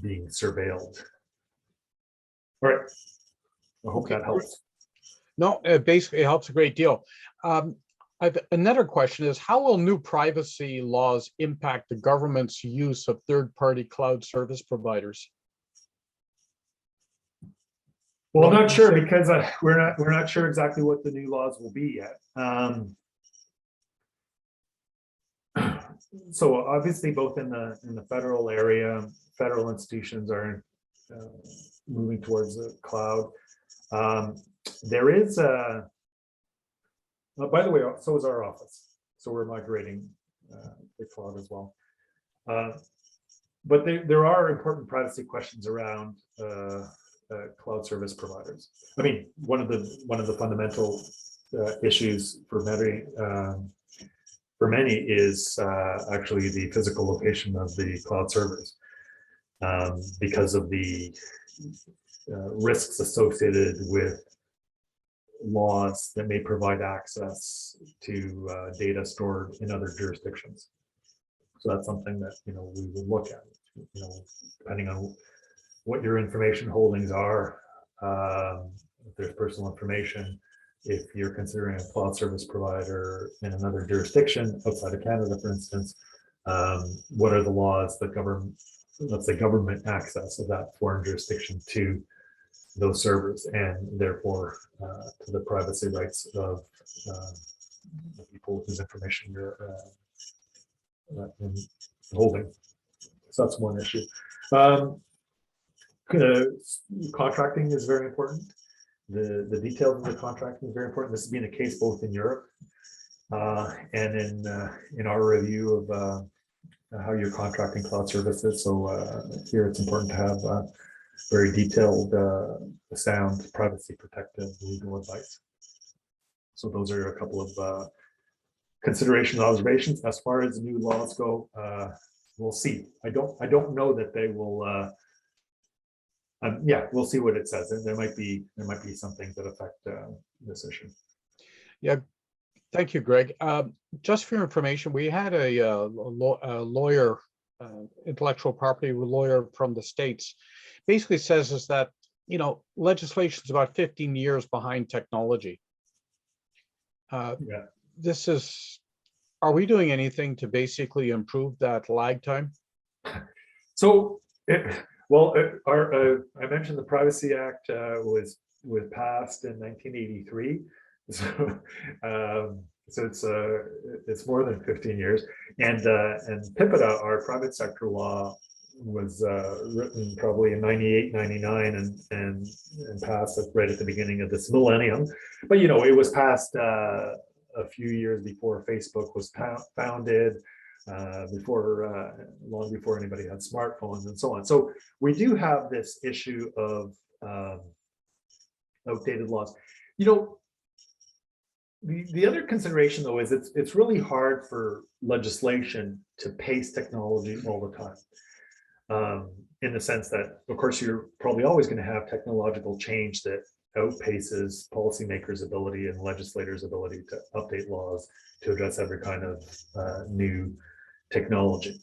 B: being surveilled. All right, I hope that helps.
A: No, it basically helps a great deal. Another question is, how will new privacy laws impact the government's use of third-party cloud service providers?
B: Well, I'm not sure, because we're not sure exactly what the new laws will be yet. So obviously, both in the federal area, federal institutions are moving towards the cloud. There is a by the way, so is our office. So we're migrating the cloud as well. But there are important privacy questions around cloud service providers. I mean, one of the fundamental issues for many is actually the physical location of the cloud servers, because of the risks associated with laws that may provide access to data stored in other jurisdictions. So that's something that we will look at. Depending on what your information holdings are, if there's personal information, if you're considering a cloud service provider in another jurisdiction outside of Canada, for instance, what are the laws that govern, let's say, government access of that foreign jurisdiction to those servers, and therefore to the privacy rights of the people whose information you're holding. So that's one issue. Contracting is very important. The details of the contracting is very important. This has been a case both in Europe and in our review of how you're contracting cloud services. So here it's important to have very detailed, sound, privacy protective legal advice. So those are a couple of considerations, observations. As far as new laws go, we'll see. I don't know that they will. Yeah, we'll see what it says. And there might be some things that affect this issue.
A: Yeah, thank you, Greg. Just for your information, we had a lawyer, intellectual property lawyer from the States. Basically says is that legislation is about 15 years behind technology. This is, are we doing anything to basically improve that lag time?
B: So I mentioned the Privacy Act was passed in 1983, so it's more than 15 years, and PIPEDA, our private sector law, was written probably in 98, 99, and passed right at the beginning of this millennium. But it was passed a few years before Facebook was founded, long before anybody had smartphones and so on. So we do have this issue of outdated laws. You know, the other consideration though is it's really hard for legislation to pace technology all the time. In the sense that, of course, you're probably always going to have technological change that outpaces policymakers' ability and legislators' ability to update laws to address every kind of new technology.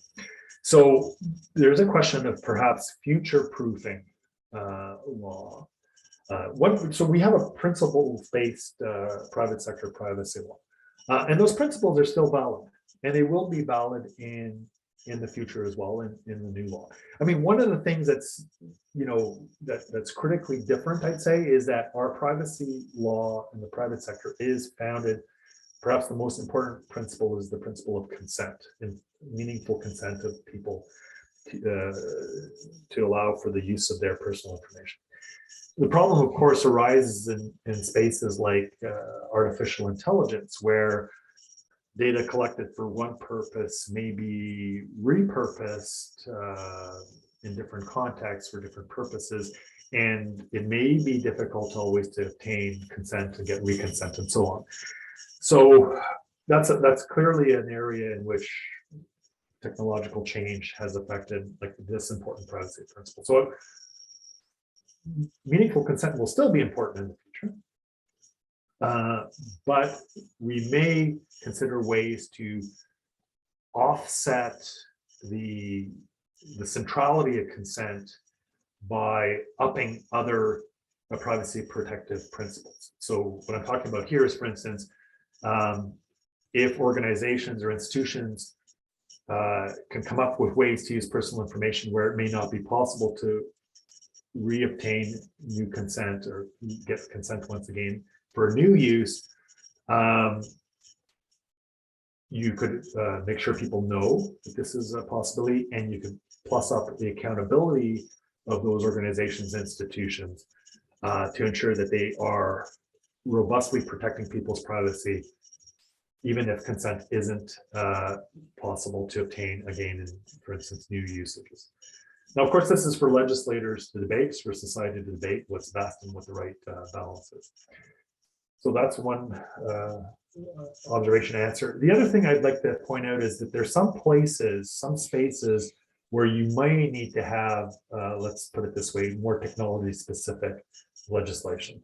B: So there's a question of perhaps future-proofing law. So we have a principles-based private sector privacy law, and those principles are still valid, and they will be valid in the future as well in the new law. I mean, one of the things that's, you know, that's critically different, I'd say, is that our privacy law in the private sector is founded, perhaps the most important principle is the principle of consent and meaningful consent of people to allow for the use of their personal information. The problem, of course, arises in spaces like artificial intelligence, where data collected for one purpose may be repurposed in different contexts for different purposes, and it may be difficult always to obtain consent and get reconsent and so on. So that's clearly an area in which technological change has affected like this important privacy principle. So meaningful consent will still be important in the future. But we may consider ways to offset the centrality of consent by upping other privacy protective principles. So what I'm talking about here is, for instance, if organizations or institutions can come up with ways to use personal information where it may not be possible to reobtain new consent or get consent once again for new use, you could make sure people know that this is a possibility, and you could plus up the accountability of those organizations, institutions, to ensure that they are robustly protecting people's privacy, even if consent isn't possible to obtain again in, for instance, new usages. Now, of course, this is for legislators to debate, for society to debate what's best and what the right balance is. So that's one observation answer. The other thing I'd like to point out is that there's some places, some spaces where you might need to have, let's put it this way, more technology specific legislation.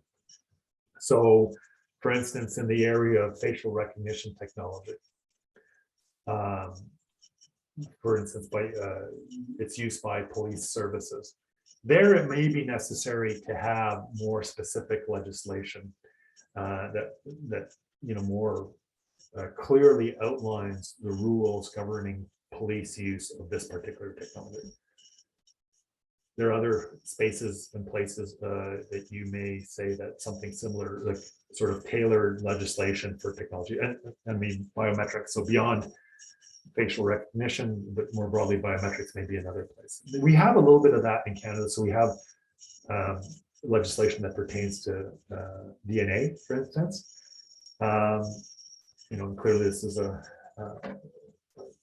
B: So for instance, in the area of facial recognition technology, for instance, by its use by police services, there it may be necessary to have more specific legislation that you know more clearly outlines the rules governing police use of this particular technology. There are other spaces and places that you may say that something similar, like sort of tailored legislation for technology, and I mean biometrics. So beyond facial recognition, but more broadly, biometrics may be another place. We have a little bit of that in Canada. So we have legislation that pertains to DNA, for instance. You know, clearly this is a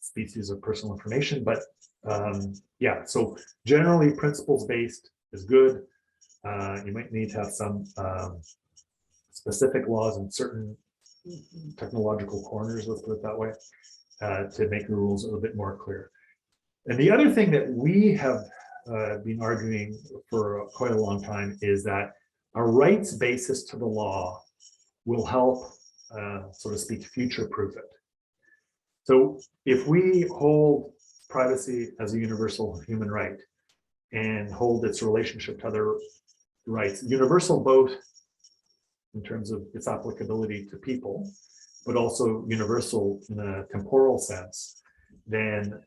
B: species of personal information, but yeah, so generally principles-based is good. You might need to have some specific laws in certain technological corners, let's put it that way, to make the rules a little bit more clear. And the other thing that we have been arguing for quite a long time is that a rights basis to the law will help, so to speak, future-proof it. So if we hold privacy as a universal human right and hold its relationship to other rights, universal both in terms of its applicability to people, but also universal in a temporal sense, then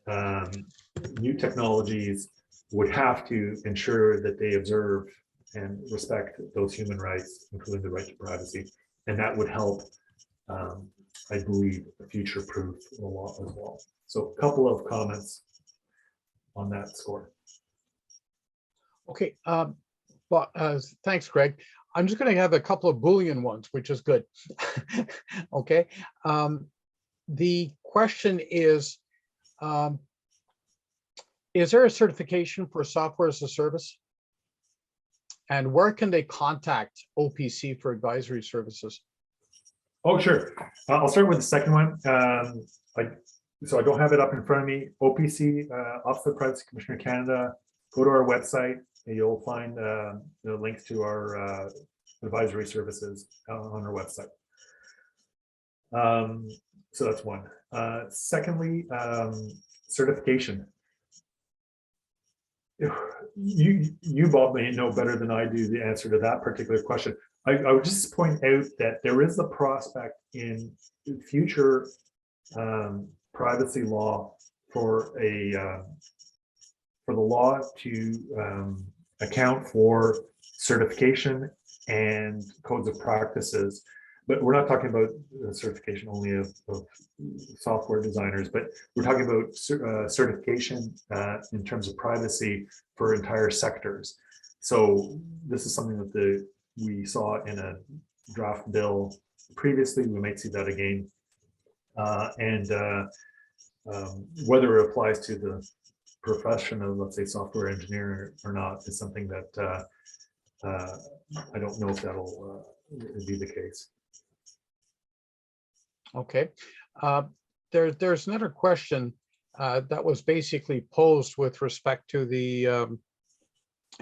B: new technologies would have to ensure that they observe and respect those human rights, including the right to privacy, and that would help, I believe, future-proof the law as well. So a couple of comments on that score.
A: Okay, well, thanks, Greg. I'm just going to have a couple of Boolean ones, which is good. Okay. The question is there a certification for software as a service? And where can they contact OPC for advisory services?
B: Oh, sure. I'll start with the second one. So I don't have it up in front of me. OPC, Office of the Privacy Commissioner Canada. Go to our website and you'll find the links to our advisory services on our website. So that's one. Secondly, certification. You, Bob, may know better than I do the answer to that particular question. I would just point out that there is the prospect in future privacy law for the law to account for certification and codes of practices. But we're not talking about certification only of software designers, but we're talking about certification in terms of privacy for entire sectors. So this is something that we saw in a draft bill previously. We might see that again. Whether it applies to the profession of, let's say, software engineer or not is something that I don't know if that'll be the case.
A: Okay. There's another question that was basically posed with respect to the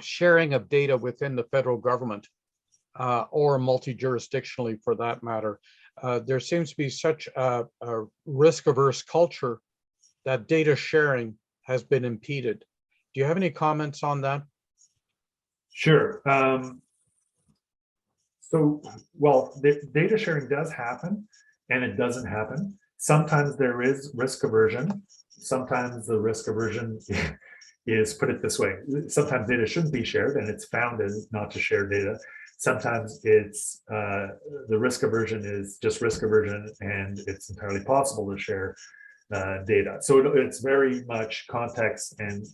A: sharing of data within the federal government or multi-jurisdictionally for that matter. There seems to be such a risk-averse culture that data sharing has been impeded. Do you have any comments on that?
B: Sure. Well, the data sharing does happen and it doesn't happen. Sometimes there is risk aversion. Sometimes the risk aversion is, put it this way, sometimes data shouldn't be shared and it's founded not to share data. Sometimes it's the risk aversion is just risk aversion and it's entirely possible to share data. So it's very much context and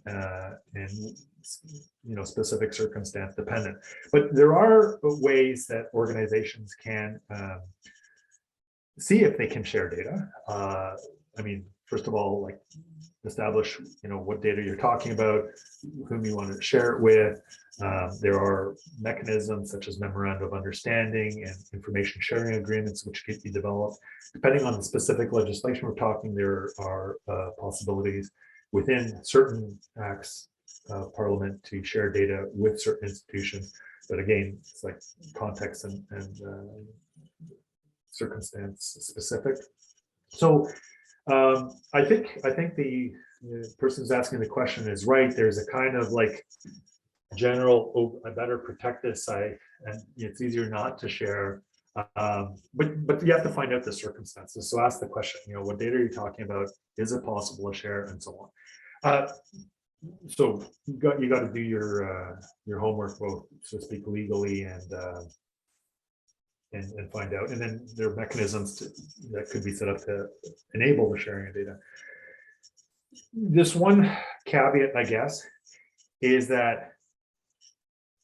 B: specific circumstance dependent. But there are ways that organizations can see if they can share data. I mean, first of all, like establish, what data you're talking about, whom you want to share it with. There are mechanisms such as memorandum of understanding and information sharing agreements, which can be developed. Depending on the specific legislation we're talking, there are possibilities within certain acts of Parliament to share data with certain institutions. But again, it's like context and circumstance specific. So I think the person who's asking the question is right. There's a kind of like general, oh, I better protect this site, and it's easier not to share. But you have to find out the circumstances. So ask the question, what data are you talking about? Is it possible to share, and so on. So you got to do your homework, both, so to speak, legally and find out. And then there are mechanisms that could be set up to enable the sharing of data. This one caveat, I guess, is that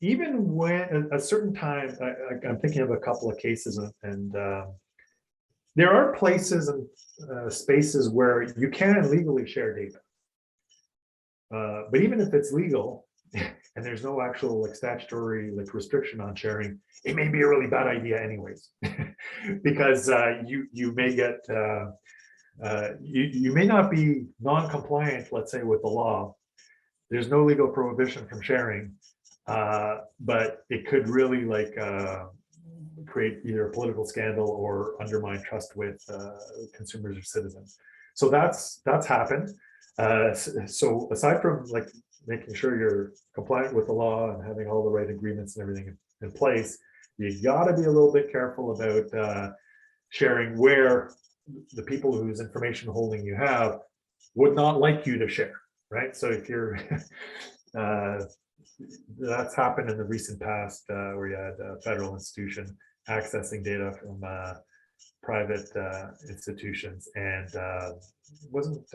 B: even when at a certain time, I'm thinking of a couple of cases, and there are places and spaces where you can legally share data. But even if it's legal and there's no actual statutory restriction on sharing, it may be a really bad idea anyways, because you may get you may not be non-compliant, let's say, with the law. There's no legal prohibition from sharing, but it could really create either a political scandal or undermine trust with consumers or citizens. So that's happened. So aside from making sure you're compliant with the law and having all the right agreements and everything in place, you got to be a little bit careful about sharing where the people whose information holding you have would not like you to share, right? So if you're that's happened in the recent past, where you had a federal institution accessing data from private institutions, and wasn't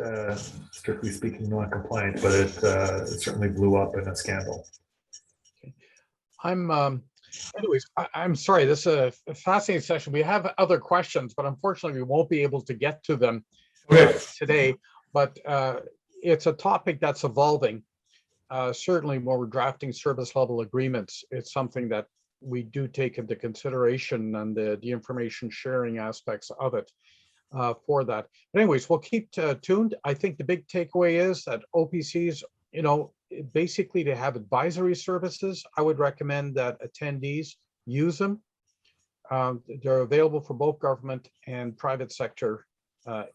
B: strictly speaking non-compliant, but it certainly blew up in a scandal.
A: Okay. Anyways, I'm sorry, this is a fascinating session. We have other questions, but unfortunately we won't be able to get to them today. But it's a topic that's evolving. certainly when we're drafting service level agreements, it's something that we do take into consideration, and the information sharing aspects of it for that. But anyways, we'll keep tuned. I think the big takeaway is that OPCs, basically to have advisory services, I would recommend that attendees use them. They're available for both government and private sector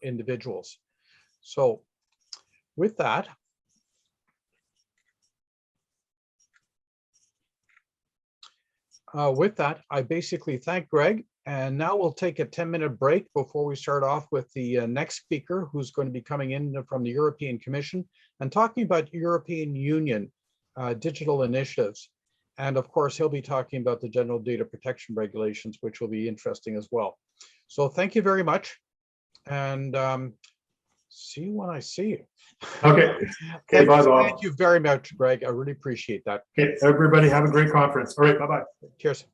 A: individuals. So with that, I basically thank Greg, and now we'll take a 10-minute break before we start off with the next speaker, who's going to be coming in from the European Commission and talking about European Union digital initiatives. And of course, he'll be talking about the General Data Protection Regulations, which will be interesting as well. So thank you very much, and see you when I see you.
B: Okay. Okay, bye, Bob.
A: Thank you very much, Greg. I really appreciate that.
B: Okay, everybody have a great conference. All right, bye-bye.
A: Cheers.